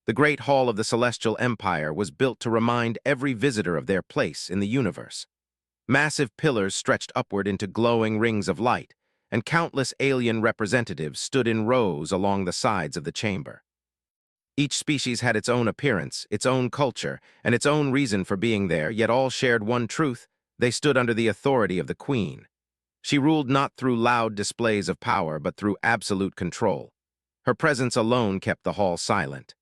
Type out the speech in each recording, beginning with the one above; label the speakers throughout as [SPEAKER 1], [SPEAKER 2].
[SPEAKER 1] The Great Hall of the Celestial Empire was built to remind every visitor of their place in the universe. Massive pillars stretched upward into glowing rings of light, and countless alien representatives stood in rows along the sides of the chamber. Each species had its own appearance, its own culture, and its own reason for being there, yet all shared one truth: they stood under the authority of the Queen. She ruled not through loud displays of power, but through absolute control. Her presence alone kept the hall silent.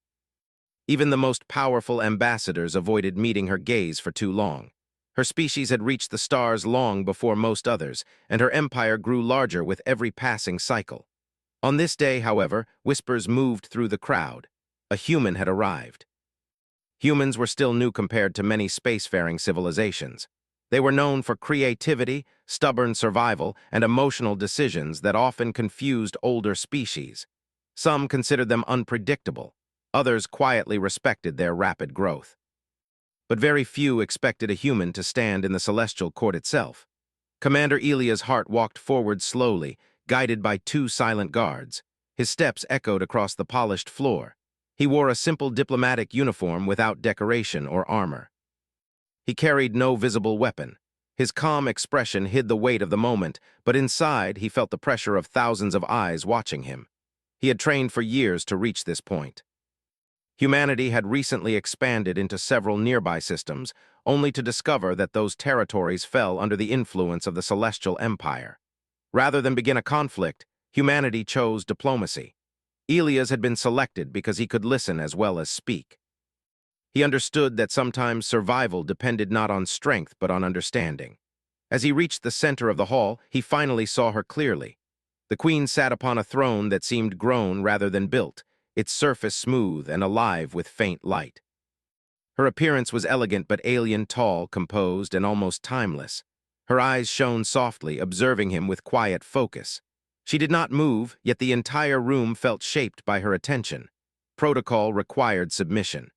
[SPEAKER 1] Even the most powerful ambassadors avoided meeting her gaze for too long. Her species had reached the stars long before most others, and her empire grew larger with every passing cycle. On this day, however, whispers moved through the crowd. A human had arrived. Humans were still new compared to many spacefaring civilizations. They were known for creativity, stubborn survival, and emotional decisions that often confused older species. Some considered them unpredictable. Others quietly respected their rapid growth. But very few expected a human to stand in the celestial court itself. Commander Elia's heart walked forward slowly, guided by two silent guards. His steps echoed across the polished floor. He wore a simple diplomatic uniform without decoration or armor. He carried no visible weapon. His calm expression hid the weight of the moment, but inside he felt the pressure of thousands of eyes watching him. He had trained for years to reach this point. Humanity had recently expanded into several nearby systems, only to discover that those territories fell under the influence of the Celestial Empire. Rather than begin a conflict, humanity chose diplomacy. Elias had been selected because he could listen as well as speak. He understood that sometimes survival depended not on strength but on understanding. As he reached the center of the hall, he finally saw her clearly. The Queen sat upon a throne that seemed grown rather than built, its surface smooth and alive with faint light. Her appearance was elegant but alien, tall, composed, and almost timeless. Her eyes shone softly, observing him with quiet focus. She did not move, yet the entire room felt shaped by her attention. Protocol required submission.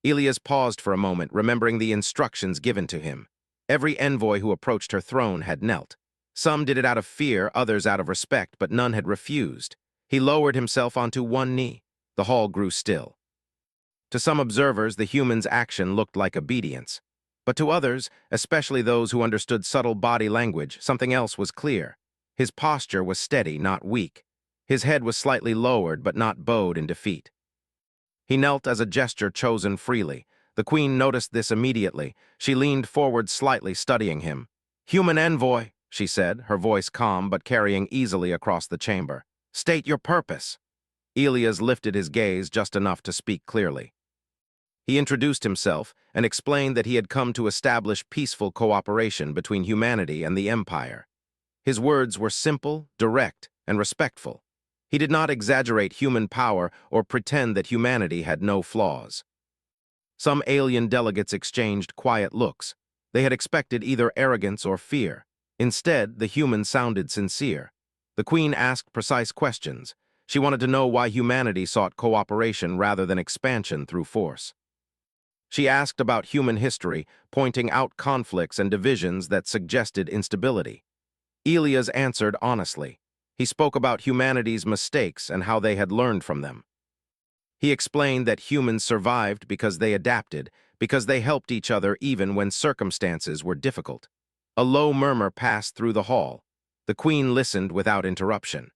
[SPEAKER 1] Elias paused for a moment, remembering the instructions given to him. Every envoy who approached her throne had knelt. Some did it out of fear, others out of respect, but none had refused. He lowered himself onto one knee. The hall grew still. To some observers, the human's action looked like obedience. But to others, especially those who understood subtle body language, something else was clear. His posture was steady, not weak. His head was slightly lowered, but not bowed in defeat. He knelt as a gesture chosen freely. The Queen noticed this immediately. She leaned forward slightly, studying him. "Human envoy," she said, her voice calm but carrying easily across the chamber. "State your purpose." Elias lifted his gaze just enough to speak clearly. He introduced himself and explained that he had come to establish peaceful cooperation between humanity and the Empire. His words were simple, direct, and respectful. He did not exaggerate human power or pretend that humanity had no flaws. Some alien delegates exchanged quiet looks. They had expected either arrogance or fear. Instead, the human sounded sincere. The Queen asked precise questions. She wanted to know why humanity sought cooperation rather than expansion through force. She asked about human history, pointing out conflicts and divisions that suggested instability. Elias answered honestly. He spoke about humanity's mistakes and how they had learned from them. He explained that humans survived because they adapted, because they helped each other even when circumstances were difficult. A low murmur passed through the hall. The Queen listened without interruption.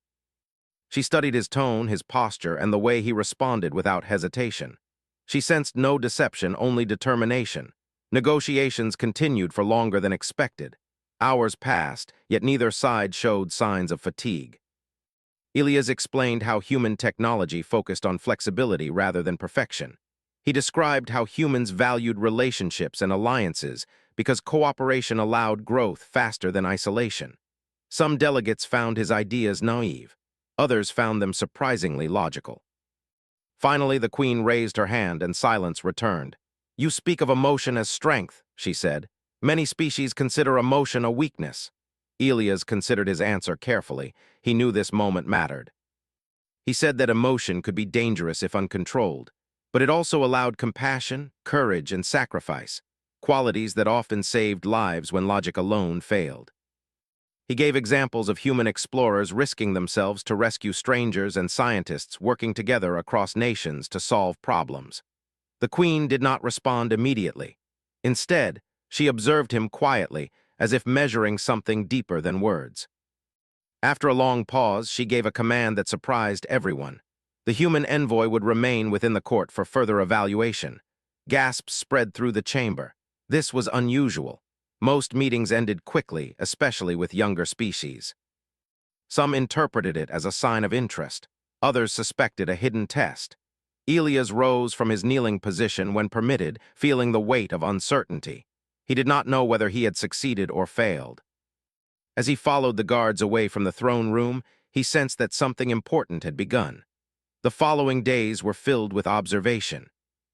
[SPEAKER 1] She studied his tone, his posture, and the way he responded without hesitation. She sensed no deception, only determination. Negotiations continued for longer than expected. Hours passed, yet neither side showed signs of fatigue. Elias explained how human technology focused on flexibility rather than perfection. He described how humans valued relationships and alliances because cooperation allowed growth faster than isolation. Some delegates found his ideas naive. Others found them surprisingly logical. Finally, the Queen raised her hand and silence returned. "You speak of emotion as strength," she said. "Many species consider emotion a weakness." Elias considered his answer carefully. He knew this moment mattered. He said that emotion could be dangerous if uncontrolled, but it also allowed compassion, courage, and sacrifice, qualities that often saved lives when logic alone failed. He gave examples of human explorers risking themselves to rescue strangers and scientists working together across nations to solve problems. The Queen did not respond immediately. Instead, she observed him quietly, as if measuring something deeper than words. After a long pause, she gave a command that surprised everyone. The human envoy would remain within the court for further evaluation. Gasps spread through the chamber. This was unusual. Most meetings ended quickly, especially with younger species. Some interpreted it as a sign of interest. Others suspected a hidden test. Elias rose from his kneeling position when permitted, feeling the weight of uncertainty. He did not know whether he had succeeded or failed. As he followed the guards away from the throne room, he sensed that something important had begun. The following days were filled with observation.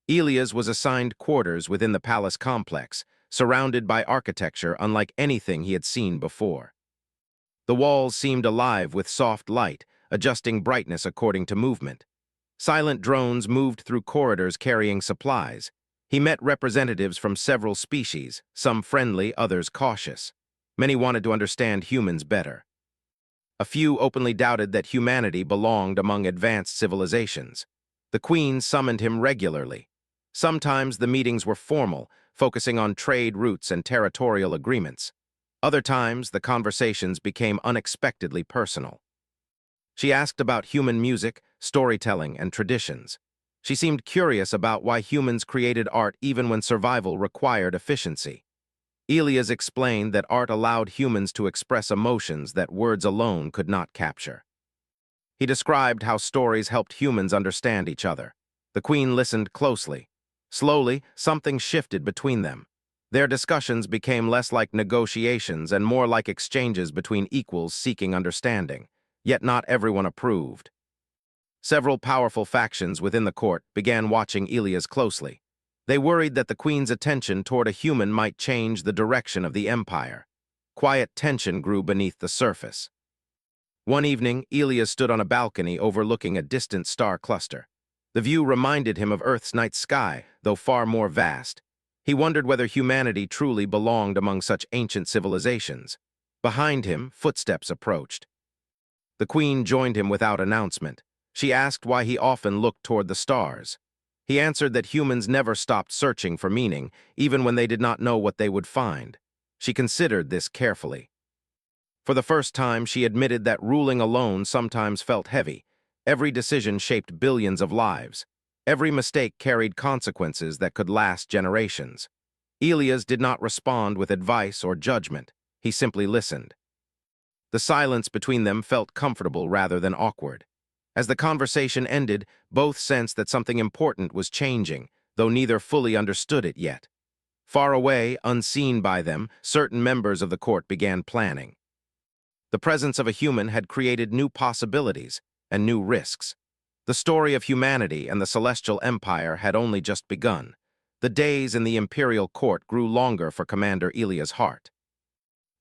[SPEAKER 1] Elias was assigned quarters within the palace complex, surrounded by architecture unlike anything he had seen before. The walls seemed alive with soft light, adjusting brightness according to movement. Silent drones moved through corridors carrying supplies. He met representatives from several species, some friendly, others cautious. Many wanted to understand humans better. A few openly doubted that humanity belonged among advanced civilizations. The Queen summoned him regularly. Sometimes the meetings were formal, focusing on trade routes and territorial agreements. Other times, the conversations became unexpectedly personal. She asked about human music, storytelling, and traditions. She seemed curious about why humans created art even when survival required efficiency. Elias explained that art allowed humans to express emotions that words alone could not capture. He described how stories helped humans understand each other. The Queen listened closely. Slowly, something shifted between them. Their discussions became less like negotiations and more like exchanges between equals seeking understanding, yet not everyone approved. Several powerful factions within the court began watching Elias closely. They worried that the Queen's attention toward a human might change the direction of the empire. Quiet tension grew beneath the surface. One evening, Elias stood on a balcony overlooking a distant star cluster. The view reminded him of Earth's night sky, though far more vast. He wondered whether humanity truly belonged among such ancient civilizations. Behind him, footsteps approached. The Queen joined him without announcement. She asked why he often looked toward the stars. He answered that humans never stopped searching for meaning, even when they did not know what they would find. She considered this carefully. For the first time, she admitted that ruling alone sometimes felt heavy. Every decision shaped billions of lives. Every mistake carried consequences that could last generations. Elias did not respond with advice or judgment. He simply listened. The silence between them felt comfortable rather than awkward. As the conversation ended, both sensed that something important was changing, though neither fully understood it yet. Far away, unseen by them, certain members of the court began planning. The presence of a human had created new possibilities and new risks. The story of humanity and the Celestial Empire had only just begun. The days in the imperial court grew longer for Commander Elias' heart.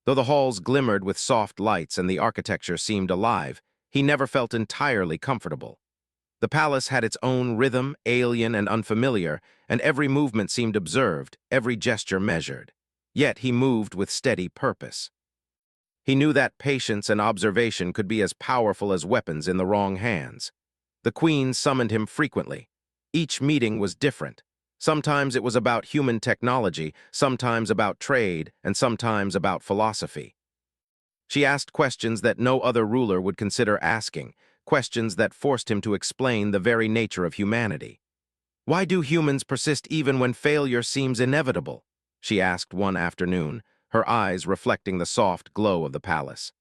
[SPEAKER 1] Though the halls glimmered with soft lights and the architecture seemed alive, he never felt entirely comfortable. The palace had its own rhythm, alien and unfamiliar, and every movement seemed observed, every gesture measured. Yet he moved with steady purpose. He knew that patience and observation could be as powerful as weapons in the wrong hands. The Queen summoned him frequently. Each meeting was different. Sometimes it was about human technology, sometimes about trade, and sometimes about philosophy. She asked questions that no other ruler would consider asking, questions that forced him to explain the very nature of humanity. Why do humans persist even when failure seems inevitable? She asked one afternoon, her eyes reflecting the soft glow of the palace.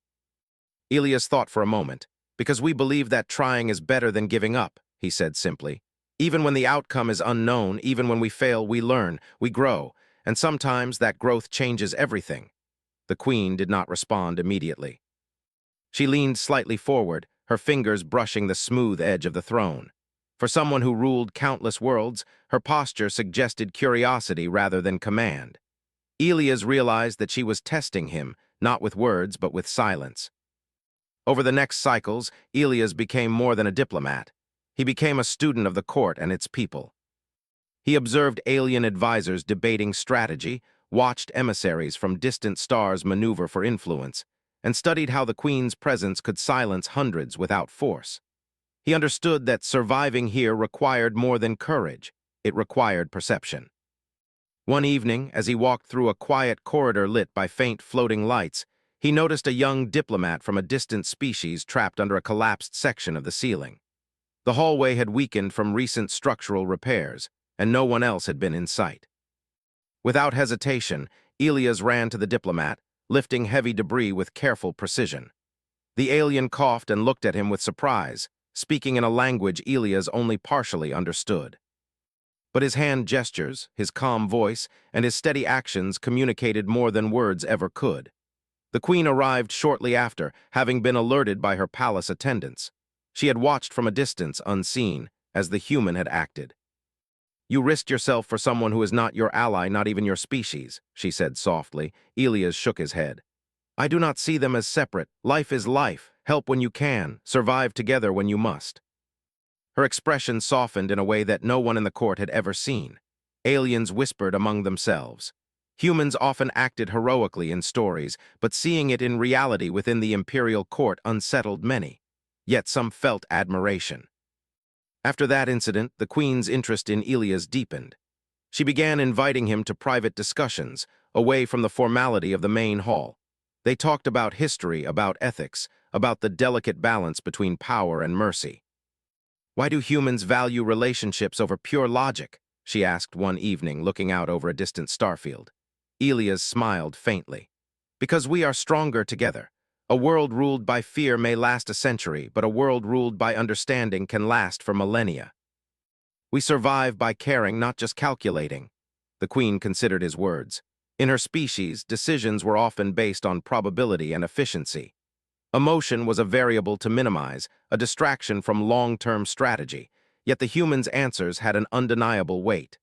[SPEAKER 1] Elias thought for a moment. Because we believe that trying is better than giving up, he said simply. Even when the outcome is unknown, even when we fail, we learn, we grow, and sometimes that growth changes everything. The Queen did not respond immediately. She leaned slightly forward, her fingers brushing the smooth edge of the throne. For someone who ruled countless worlds, her posture suggested curiosity rather than command. Elias realized that she was testing him, not with words but with silence. Over the next cycles, Elias became more than a diplomat. He became a student of the court and its people. He observed alien advisors debating strategy, watched emissaries from distant stars maneuver for influence, and studied how the Queen's presence could silence hundreds without force. He understood that surviving here required more than courage. It required perception. One evening, as he walked through a quiet corridor lit by faint floating lights, he noticed a young diplomat from a distant species trapped under a collapsed section of the ceiling. The hallway had weakened from recent structural repairs, and no one else had been in sight. Without hesitation, Elias ran to the diplomat, lifting heavy debris with careful precision. The alien coughed and looked at him with surprise, speaking in a language Elias only partially understood. But his hand gestures, his calm voice, and his steady actions communicated more than words ever could. The Queen arrived shortly after, having been alerted by her palace attendants. She had watched from a distance, unseen, as the human had acted. "You risked yourself for someone who is not your ally, not even your species," she said softly. Elias shook his head. "I do not see them as separate. Life is life. Help when you can. Survive together when you must." Her expression softened in a way that no one in the court had ever seen. Aliens whispered among themselves. Humans often acted heroically in stories, but seeing it in reality within the imperial court unsettled many. Yet some felt admiration. After that incident, the Queen's interest in Elias deepened. She began inviting him to private discussions, away from the formality of the main hall. They talked about history, about ethics, about the delicate balance between power and mercy. "Why do humans value relationships over pure logic?" she asked one evening, looking out over a distant starfield. Elias smiled faintly. "Because we are stronger together. A world ruled by fear may last a century, but a world ruled by understanding can last for millennia. We survive by caring, not just calculating." The Queen considered his words. In her species, decisions were often based on probability and efficiency. Emotion was a variable to minimize, a distraction from long-term strategy, yet the humans' answers had an undeniable weight.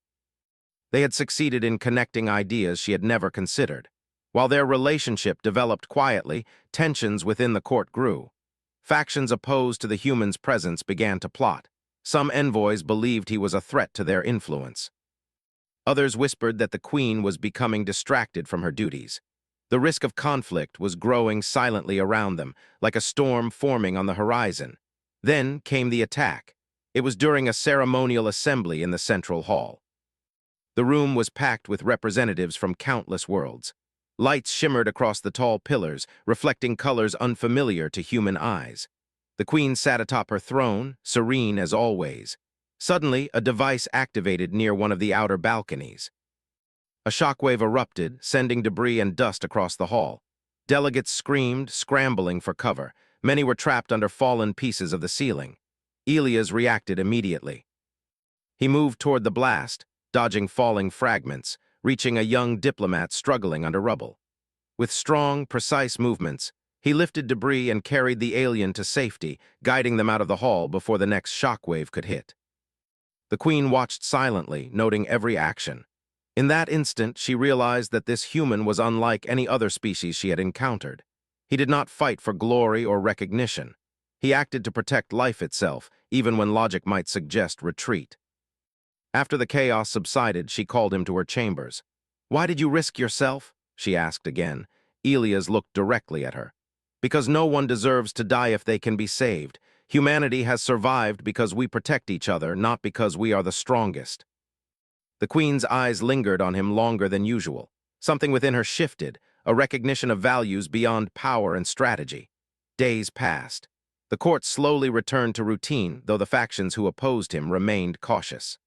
[SPEAKER 1] They had succeeded in connecting ideas she had never considered. While their relationship developed quietly, tensions within the court grew. Factions opposed to the humans' presence began to plot. Some envoys believed he was a threat to their influence. Others whispered that the Queen was becoming distracted from her duties. The risk of conflict was growing silently around them, like a storm forming on the horizon. Then came the attack. It was during a ceremonial assembly in the central hall. The room was packed with representatives from countless worlds. Lights shimmered across the tall pillars, reflecting colors unfamiliar to human eyes. The Queen sat atop her throne, serene as always. Suddenly, a device activated near one of the outer balconies. A shockwave erupted, sending debris and dust across the hall. Delegates screamed, scrambling for cover. Many were trapped under fallen pieces of the ceiling. Elias reacted immediately. He moved toward the blast, dodging falling fragments, reaching a young diplomat struggling under rubble. With strong, precise movements, he lifted debris and carried the alien to safety, guiding them out of the hall before the next shockwave could hit. The Queen watched silently, noting every action. In that instant, she realized that this human was unlike any other species she had encountered. He did not fight for glory or recognition. He acted to protect life itself, even when logic might suggest retreat. After the chaos subsided, she called him to her chambers. "Why did you risk yourself?" she asked again. Elias looked directly at her. "Because no one deserves to die if they can be saved. Humanity has survived because we protect each other, not because we are the strongest." The Queen's eyes lingered on him longer than usual. Something within her shifted, a recognition of values beyond power and strategy. Days passed. The court slowly returned to routine, though the factions who opposed him remained cautious.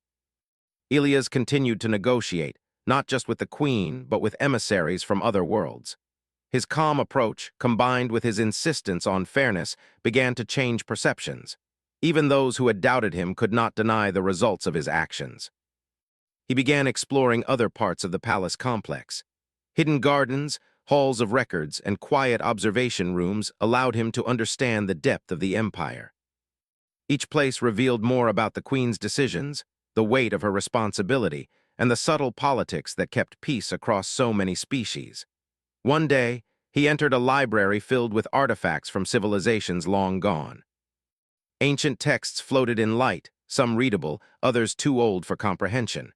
[SPEAKER 1] Elias continued to negotiate, not just with the Queen, but with emissaries from other worlds. His calm approach, combined with his insistence on fairness, began to change perceptions. Even those who had doubted him could not deny the results of his actions. He began exploring other parts of the palace complex. Hidden gardens, halls of records, and quiet observation rooms allowed him to understand the depth of the empire. Each place revealed more about the Queen's decisions, the weight of her responsibility, and the subtle politics that kept peace across so many species. One day, he entered a library filled with artifacts from civilizations long gone. Ancient texts floated in light, some readable, others too old for comprehension.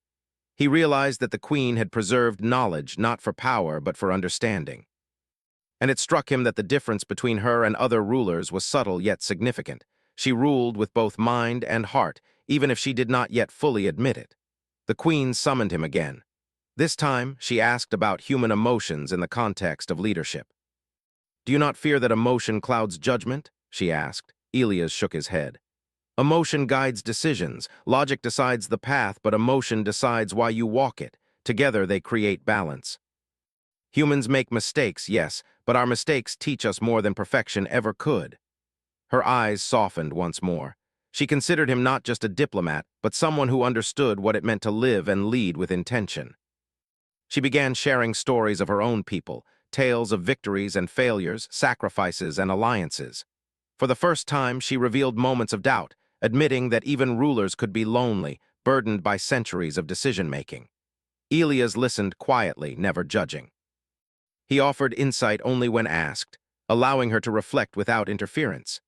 [SPEAKER 1] He realized that the Queen had preserved knowledge not for power but for understanding. And it struck him that the difference between her and other rulers was subtle yet significant. She ruled with both mind and heart, even if she did not yet fully admit it. The queen summoned him again. This time, she asked about human emotions in the context of leadership. "Do you not fear that emotion clouds judgment?" she asked. Elias shook his head. "Emotion guides decisions. Logic decides the path, but emotion decides why you walk it. Together, they create balance. Humans make mistakes, yes, but our mistakes teach us more than perfection ever could." Her eyes softened once more. She considered him not just a diplomat, but someone who understood what it meant to live and lead with intention. She began sharing stories of her own people, tales of victories and failures, sacrifices and alliances. For the first time, she revealed moments of doubt, admitting that even rulers could be lonely, burdened by centuries of decision-making. Elias listened quietly, never judging. He offered insight only when asked, allowing her to reflect without interference.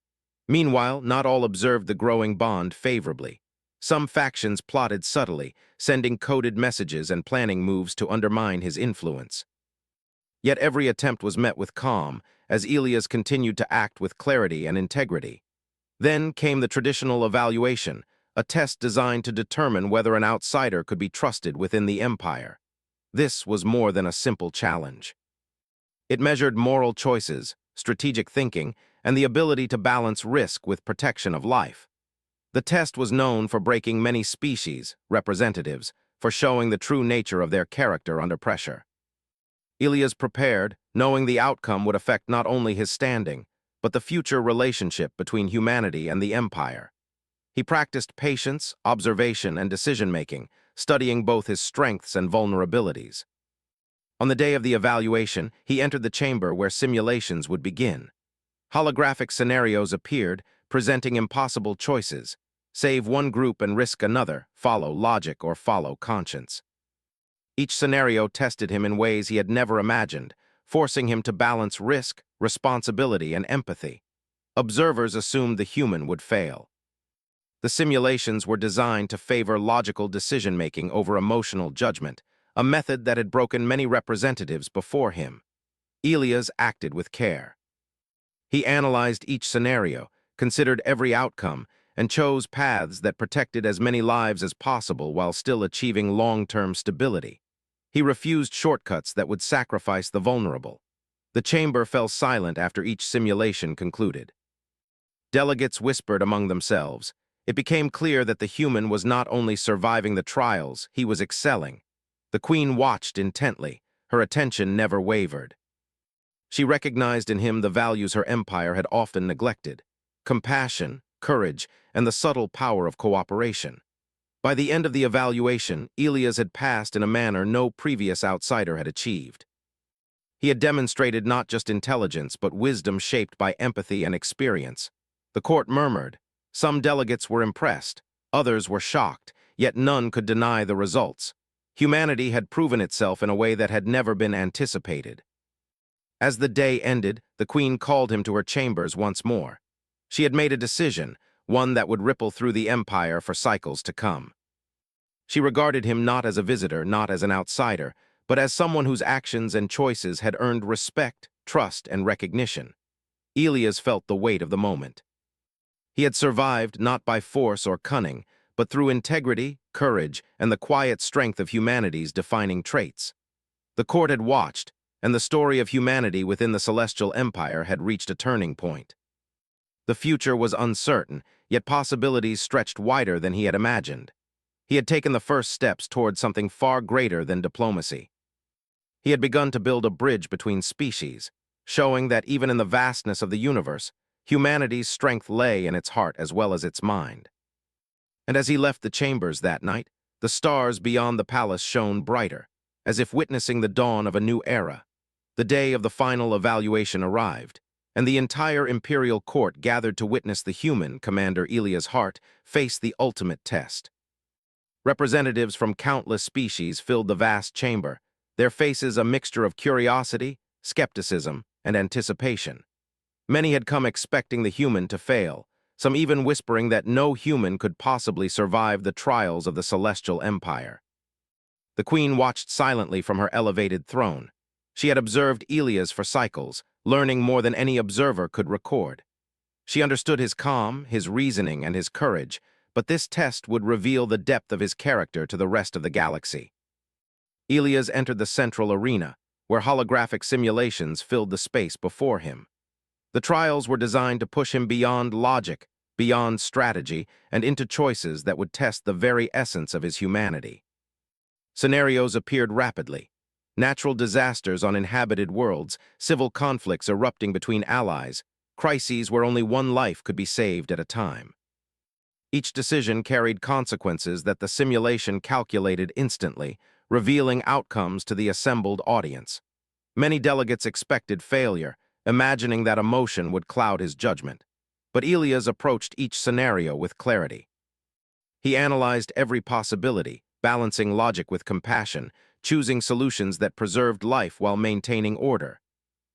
[SPEAKER 1] Meanwhile, not all observed the growing bond favorably. Some factions plotted subtly, sending coded messages and planning moves to undermine his influence. Yet every attempt was met with calm, as Elias continued to act with clarity and integrity. Then came the traditional evaluation, a test designed to determine whether an outsider could be trusted within the empire. This was more than a simple challenge. It measured moral choices, strategic thinking, and the ability to balance risk with protection of life. The test was known for breaking many species, representatives, for showing the true nature of their character under pressure. Elias prepared, knowing the outcome would affect not only his standing, but the future relationship between humanity and the Empire. He practiced patience, observation, and decision-making, studying both his strengths and vulnerabilities. On the day of the evaluation, he entered the chamber where simulations would begin. Holographic scenarios appeared, presenting impossible choices. Save one group and risk another, follow logic or follow conscience. Each scenario tested him in ways he had never imagined, forcing him to balance risk, responsibility, and empathy. Observers assumed the human would fail. The simulations were designed to favor logical decision-making over emotional judgment, a method that had broken many representatives before him. Elias acted with care. He analyzed each scenario, considered every outcome, and chose paths that protected as many lives as possible while still achieving long-term stability. He refused shortcuts that would sacrifice the vulnerable. The chamber fell silent after each simulation concluded. Delegates whispered among themselves. It became clear that the human was not only surviving the trials, he was excelling. The queen watched intently, her attention never wavered. She recognized in him the values her empire had often neglected: compassion, courage, and the subtle power of cooperation. By the end of the evaluation, Elias had passed in a manner no previous outsider had achieved. He had demonstrated not just intelligence, but wisdom shaped by empathy and experience. The court murmured. Some delegates were impressed, others were shocked, yet none could deny the results. Humanity had proven itself in a way that had never been anticipated. As the day ended, the queen called him to her chambers once more. She had made a decision, one that would ripple through the empire for cycles to come. She regarded him not as a visitor, not as an outsider, but as someone whose actions and choices had earned respect, trust, and recognition. Elias felt the weight of the moment. He had survived not by force or cunning, but through integrity, courage, and the quiet strength of humanity's defining traits. The court had watched, and the story of humanity within the Celestial Empire had reached a turning point. The future was uncertain, yet possibilities stretched wider than he had imagined. He had taken the first steps toward something far greater than diplomacy. He had begun to build a bridge between species, showing that even in the vastness of the universe, humanity's strength lay in its heart as well as its mind. And as he left the chambers that night, the stars beyond the palace shone brighter, as if witnessing the dawn of a new era. The day of the final evaluation arrived, and the entire imperial court gathered to witness the human, Commander Elias Hart, face the ultimate test. Representatives from countless species filled the vast chamber, their faces a mixture of curiosity, skepticism, and anticipation. Many had come expecting the human to fail, some even whispering that no human could possibly survive the trials of the Celestial Empire. The queen watched silently from her elevated throne. She had observed Elias for cycles, learning more than any observer could record. She understood his calm, his reasoning, and his courage, but this test would reveal the depth of his character to the rest of the galaxy. Elias entered the central arena, where holographic simulations filled the space before him. The trials were designed to push him beyond logic, beyond strategy, and into choices that would test the very essence of his humanity. Scenarios appeared rapidly. Natural disasters on inhabited worlds, civil conflicts erupting between allies, crises where only one life could be saved at a time. Each decision carried consequences that the simulation calculated instantly, revealing outcomes to the assembled audience. Many delegates expected failure, imagining that emotion would cloud his judgment. But Elias approached each scenario with clarity. He analyzed every possibility, balancing logic with compassion, choosing solutions that preserved life while maintaining order.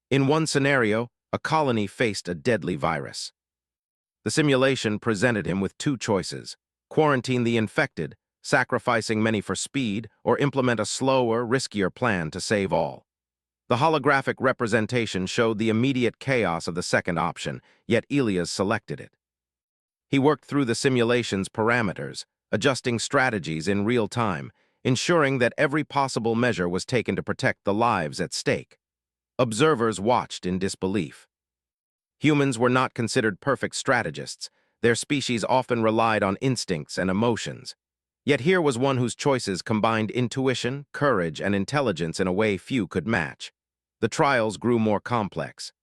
[SPEAKER 1] In one scenario, a colony faced a deadly virus. The simulation presented him with two choices: quarantine the infected, sacrificing many for speed, or implement a slower, riskier plan to save all. The holographic representation showed the immediate chaos of the second option, yet Elias selected it. He worked through the simulation's parameters, adjusting strategies in real time, ensuring that every possible measure was taken to protect the lives at stake. Observers watched in disbelief. Humans were not considered perfect strategists. Their species often relied on instincts and emotions. Yet here was one whose choices combined intuition, courage, and intelligence in a way few could match. The trials grew more complex.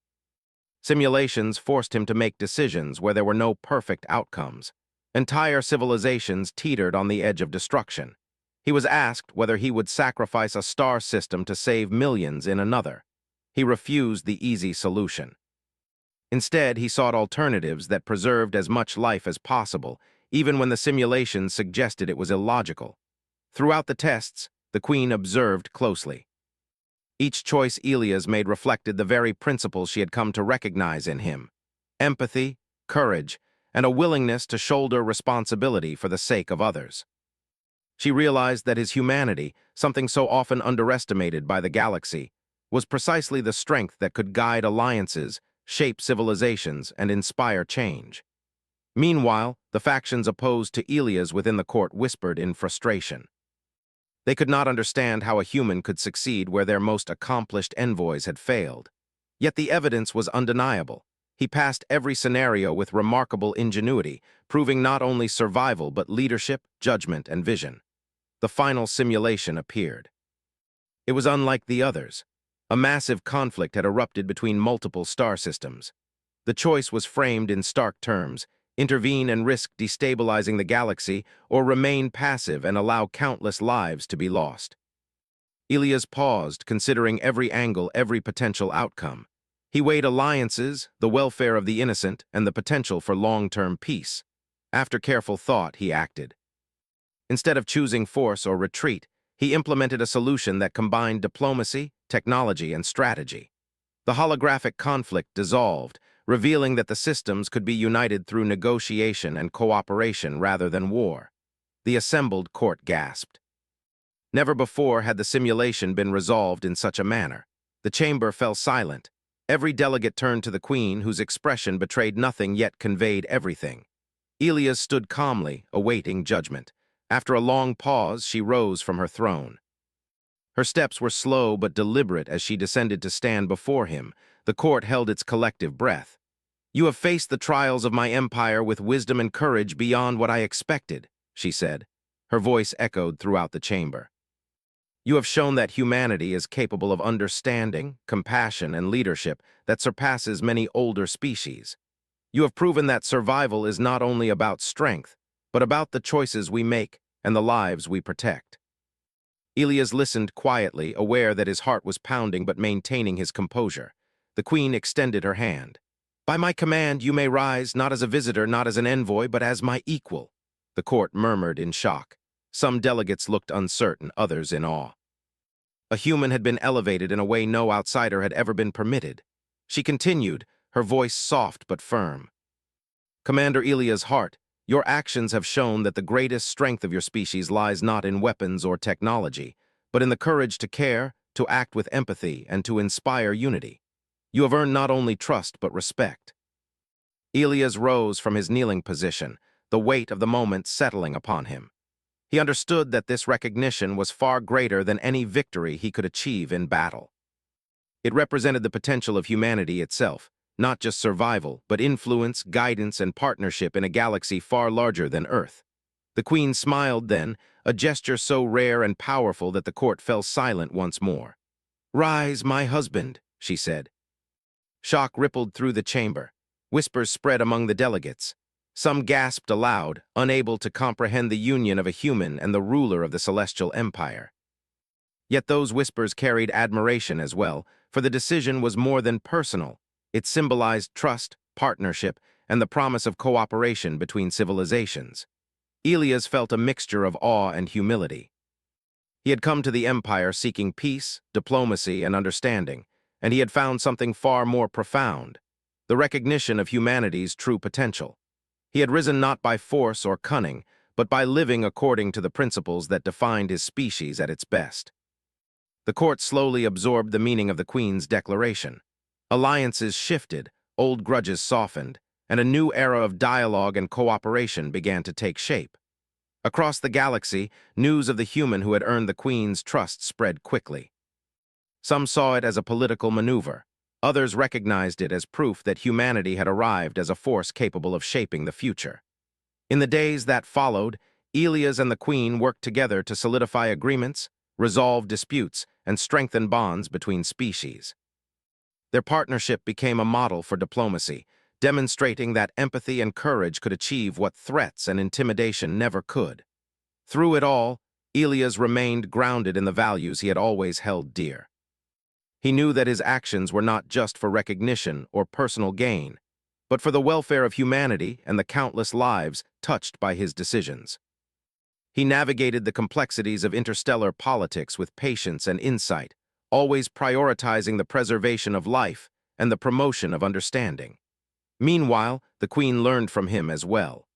[SPEAKER 1] Simulations forced him to make decisions where there were no perfect outcomes. Entire civilizations teetered on the edge of destruction. He was asked whether he would sacrifice a star system to save millions in another. He refused the easy solution. Instead, he sought alternatives that preserved as much life as possible, even when the simulations suggested it was illogical. Throughout the tests, the Queen observed closely. Each choice Elias made reflected the very principles she had come to recognize in him: empathy, courage, and a willingness to shoulder responsibility for the sake of others. She realized that his humanity, something so often underestimated by the galaxy, was precisely the strength that could guide alliances, shape civilizations, and inspire change. Meanwhile, the factions opposed to Elias within the court whispered in frustration. They could not understand how a human could succeed where their most accomplished envoys had failed. Yet the evidence was undeniable. He passed every scenario with remarkable ingenuity, proving not only survival but leadership, judgment, and vision. The final simulation appeared. It was unlike the others. A massive conflict had erupted between multiple star systems. The choice was framed in stark terms: intervene and risk destabilizing the galaxy, or remain passive and allow countless lives to be lost. Elias paused, considering every angle, every potential outcome. He weighed alliances, the welfare of the innocent, and the potential for long-term peace. After careful thought, he acted. Instead of choosing force or retreat, he implemented a solution that combined diplomacy, technology, and strategy. The holographic conflict dissolved, revealing that the systems could be united through negotiation and cooperation rather than war. The assembled court gasped. Never before had the simulation been resolved in such a manner. The chamber fell silent. Every delegate turned to the Queen, whose expression betrayed nothing yet conveyed everything. Elias stood calmly, awaiting judgment. After a long pause, she rose from her throne. Her steps were slow but deliberate as she descended to stand before him. The court held its collective breath. "You have faced the trials of my empire with wisdom and courage beyond what I expected," she said. Her voice echoed throughout the chamber. "You have shown that humanity is capable of understanding, compassion, and leadership that surpasses many older species. You have proven that survival is not only about strength, but about the choices we make and the lives we protect." Elias listened quietly, aware that his heart was pounding but maintaining his composure. The Queen extended her hand. "By my command, you may rise, not as a visitor, not as an envoy, but as my equal." The court murmured in shock. Some delegates looked uncertain, others in awe. A human had been elevated in a way no outsider had ever been permitted. She continued, her voice soft but firm. "Commander Elias Hart, your actions have shown that the greatest strength of your species lies not in weapons or technology, but in the courage to care, to act with empathy, and to inspire unity. You have earned not only trust but respect." Elias rose from his kneeling position, the weight of the moment settling upon him. He understood that this recognition was far greater than any victory he could achieve in battle. It represented the potential of humanity itself, not just survival, but influence, guidance, and partnership in a galaxy far larger than Earth. The Queen smiled then, a gesture so rare and powerful that the court fell silent once more. "Rise, my husband," she said. Shock rippled through the chamber. Whispers spread among the delegates. Some gasped aloud, unable to comprehend the union of a human and the ruler of the Celestial Empire. Yet those whispers carried admiration as well, for the decision was more than personal. It symbolized trust, partnership, and the promise of cooperation between civilizations. Elias felt a mixture of awe and humility. He had come to the Empire seeking peace, diplomacy, and understanding, and he had found something far more profound: the recognition of humanity's true potential. He had risen not by force or cunning, but by living according to the principles that defined his species at its best. The court slowly absorbed the meaning of the Queen's declaration. Alliances shifted, old grudges softened, and a new era of dialogue and cooperation began to take shape. Across the galaxy, news of the human who had earned the Queen's trust spread quickly. Some saw it as a political maneuver. Others recognized it as proof that humanity had arrived as a force capable of shaping the future. In the days that followed, Elias and the Queen worked together to solidify agreements, resolve disputes, and strengthen bonds between species. Their partnership became a model for diplomacy, demonstrating that empathy and courage could achieve what threats and intimidation never could. Through it all, Elias remained grounded in the values he had always held dear. He knew that his actions were not just for recognition or personal gain, but for the welfare of humanity and the countless lives touched by his decisions. He navigated the complexities of interstellar politics with patience and insight, always prioritizing the preservation of life and the promotion of understanding. Meanwhile, the Queen learned from him as well.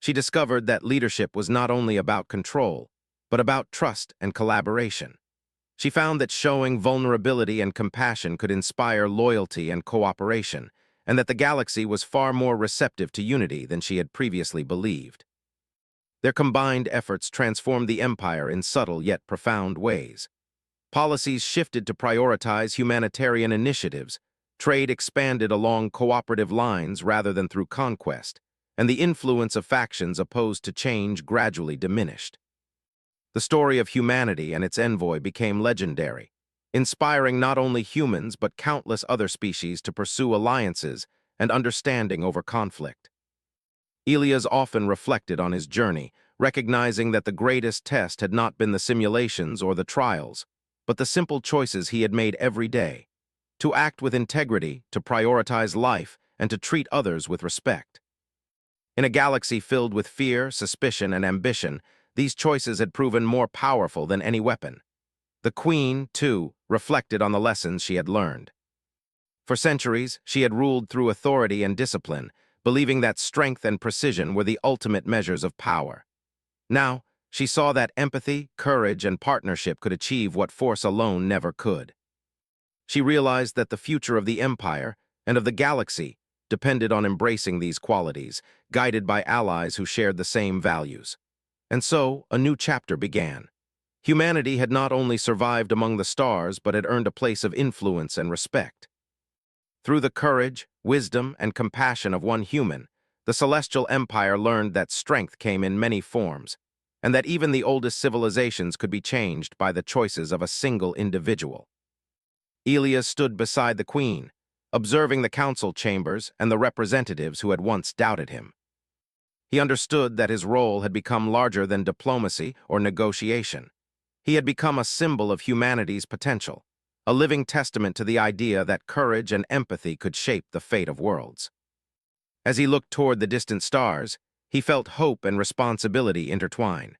[SPEAKER 1] She discovered that leadership was not only about control, but about trust and collaboration. She found that showing vulnerability and compassion could inspire loyalty and cooperation, and that the galaxy was far more receptive to unity than she had previously believed. Their combined efforts transformed the Empire in subtle yet profound ways. Policies shifted to prioritize humanitarian initiatives, trade expanded along cooperative lines rather than through conquest, and the influence of factions opposed to change gradually diminished. The story of humanity and its envoy became legendary, inspiring not only humans but countless other species to pursue alliances and understanding over conflict. Elias often reflected on his journey, recognizing that the greatest test had not been the simulations or the trials, but the simple choices he had made every day: to act with integrity, to prioritize life, and to treat others with respect. In a galaxy filled with fear, suspicion, and ambition, these choices had proven more powerful than any weapon. The Queen, too, reflected on the lessons she had learned. For centuries, she had ruled through authority and discipline, believing that strength and precision were the ultimate measures of power. Now, she saw that empathy, courage, and partnership could achieve what force alone never could. She realized that the future of the Empire and of the galaxy depended on embracing these qualities, guided by allies who shared the same values. And so, a new chapter began. Humanity had not only survived among the stars, but had earned a place of influence and respect. Through the courage, wisdom, and compassion of one human, the Celestial Empire learned that strength came in many forms, and that even the oldest civilizations could be changed by the choices of a single individual. Elias stood beside the Queen, observing the council chambers and the representatives who had once doubted him. He understood that his role had become larger than diplomacy or negotiation. He had become a symbol of humanity's potential, a living testament to the idea that courage and empathy could shape the fate of worlds. As he looked toward the distant stars, he felt hope and responsibility intertwine.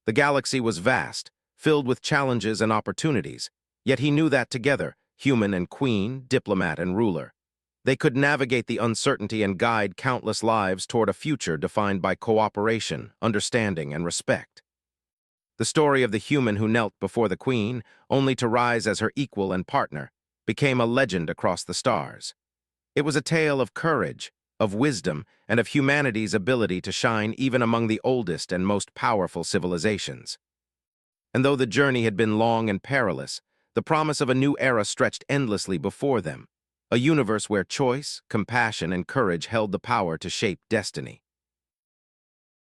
[SPEAKER 1] The galaxy was vast, filled with challenges and opportunities, yet he knew that together, human and queen, diplomat and ruler, they could navigate the uncertainty and guide countless lives toward a future defined by cooperation, understanding, and respect. The story of the human who knelt before the queen, only to rise as her equal and partner, became a legend across the stars. It was a tale of courage, of wisdom, and of humanity's ability to shine even among the oldest and most powerful civilizations. And though the journey had been long and perilous, the promise of a new era stretched endlessly before them, a universe where choice, compassion, and courage held the power to shape destiny.